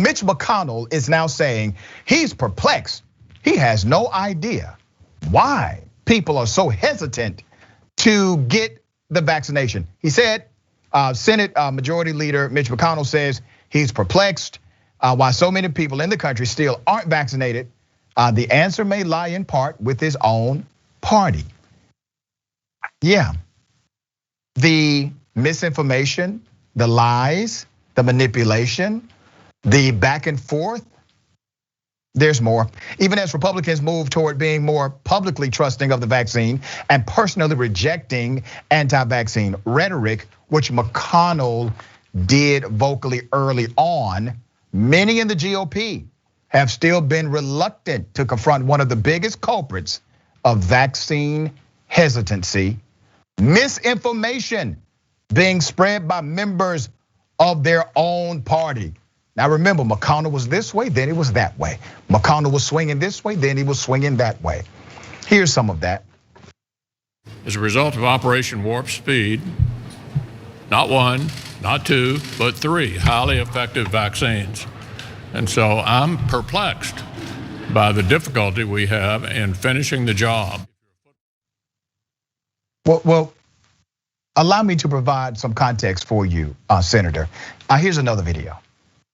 Mitch McConnell is now saying he's perplexed. He has no idea why people are so hesitant to get the vaccination. He said, Senate Majority Leader Mitch McConnell says he's perplexed why so many people in the country still aren't vaccinated. The answer may lie in part with his own party. Yeah, the misinformation, the lies, the manipulation, the back and forth, there's more. Even as Republicans move toward being more publicly trusting of the vaccine and personally rejecting anti-vaccine rhetoric, which McConnell did vocally early on, many in the GOP have still been reluctant to confront one of the biggest culprits of vaccine hesitancy: misinformation being spread by members of their own party. Now remember, McConnell was this way, then he was that way. McConnell was swinging this way, then he was swinging that way. Here's some of that. As a result of Operation Warp Speed, not one, not two, but 3 highly effective vaccines. And so I'm perplexed by the difficulty we have in finishing the job. Well, allow me to provide some context for you, Senator. Here's another video.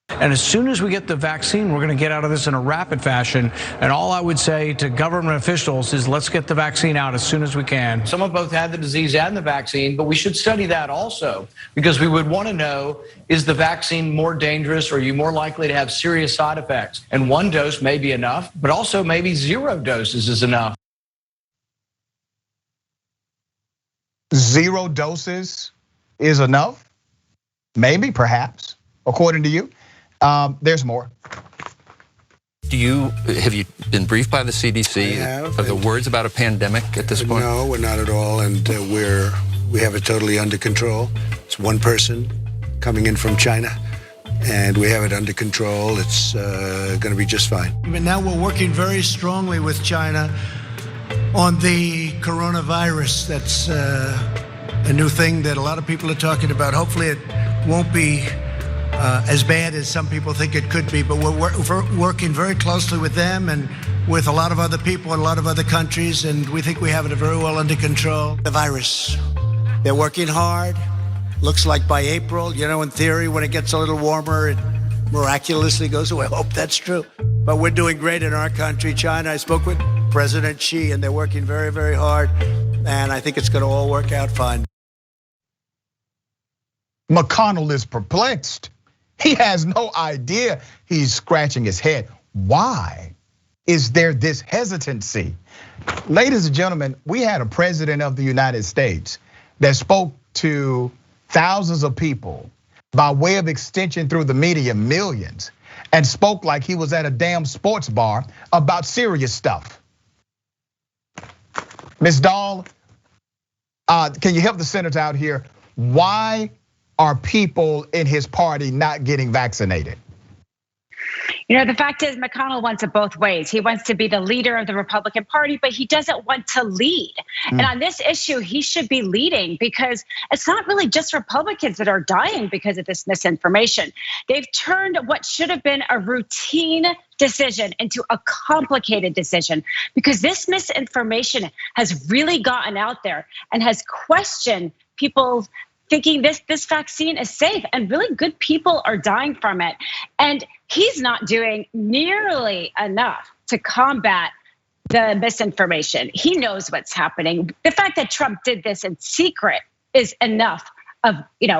And as soon as we get the vaccine, we're going to get out of this in a rapid fashion. And all I would say to government officials is let's get the vaccine out as soon as we can. Some have both had the disease and the vaccine, but we should study that also, because we would want to know, is the vaccine more dangerous, or are you more likely to have serious side effects? And 1 dose may be enough, but also maybe 0 doses is enough. 0 doses is enough? Maybe, perhaps, according to you. There's more. Have you been briefed by the CDC? Are the words about a pandemic at this point? No, we're not at all, and we have it totally under control. It's 1 person coming in from China, and we have it under control. It's going to be just fine. But now we're working very strongly with China on the coronavirus. That's a new thing that a lot of people are talking about. Hopefully it won't be as bad as some people think it could be, but we're working very closely with them and with a lot of other people in a lot of other countries, and we think we have it very well under control. The virus, they're working hard. Looks like by April, in theory, when it gets a little warmer, it miraculously goes away. I hope that's true. But we're doing great in our country. China, I spoke with President Xi, and they're working very, very hard, and I think it's going to all work out fine. McConnell is perplexed. He has no idea. He's scratching his head. Why is there this hesitancy? Ladies and gentlemen, we had a president of the United States that spoke to thousands of people by way of extension through the media, millions, and spoke like he was at a damn sports bar about serious stuff. Ms. Dahl, can you help the senator out here? Why are people in his party not getting vaccinated? The fact is McConnell wants it both ways. He wants to be the leader of the Republican Party, but he doesn't want to lead. And on this issue, he should be leading, because it's not really just Republicans that are dying because of this misinformation. They've turned what should have been a routine decision into a complicated decision, because this misinformation has really gotten out there and has questioned people thinking this vaccine is safe, and really good people are dying from it. And he's not doing nearly enough to combat the misinformation. He knows what's happening. The fact that Trump did this in secret is enough of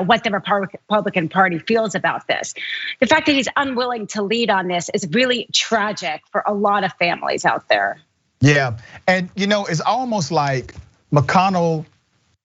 what the Republican Party feels about this. The fact that he's unwilling to lead on this is really tragic for a lot of families out there. Yeah, and it's almost like McConnell,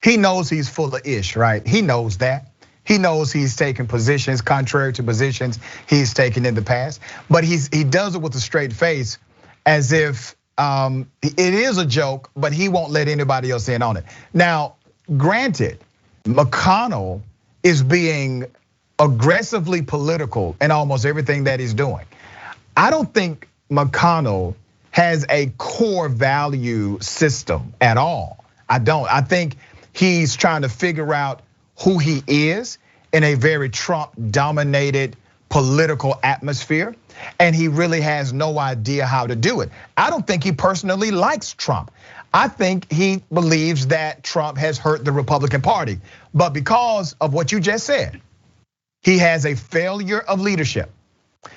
he knows he's full of ish, right? He knows that. He knows he's taking positions contrary to positions he's taken in the past, but he does it with a straight face, as if it is a joke, but he won't let anybody else in on it. Now, granted, McConnell is being aggressively political in almost everything that he's doing. I don't think McConnell has a core value system at all. I don't. I think he's trying to figure out who he is in a very Trump-dominated political atmosphere, and he really has no idea how to do it. I don't think he personally likes Trump. I think he believes that Trump has hurt the Republican Party. But because of what you just said, he has a failure of leadership.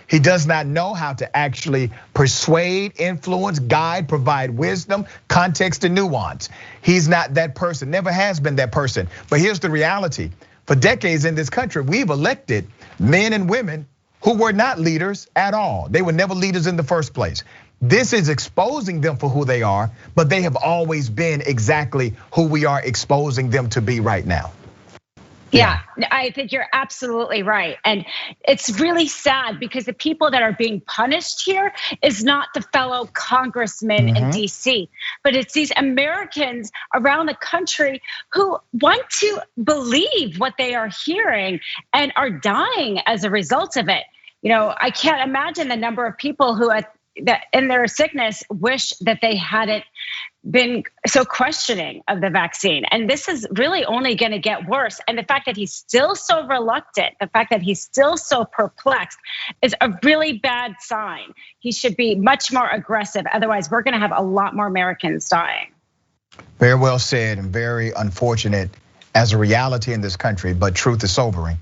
He does not know how to actually persuade, influence, guide, provide wisdom, context, and nuance. He's not that person, never has been that person. But here's the reality. For decades in this country, we've elected men and women who were not leaders at all. They were never leaders in the first place. This is exposing them for who they are, but they have always been exactly who we are exposing them to be right now. Yeah, I think you're absolutely right. And it's really sad because the people that are being punished here is not the fellow congressmen in DC, but it's these Americans around the country who want to believe what they are hearing and are dying as a result of it. You know, I can't imagine the number of people who in their sickness wish that they hadn't been so questioning of the vaccine. And this is really only gonna get worse. And the fact that he's still so reluctant, the fact that he's still so perplexed is a really bad sign. He should be much more aggressive. Otherwise, we're gonna have a lot more Americans dying. Very well said and very unfortunate as a reality in this country, but truth is sobering.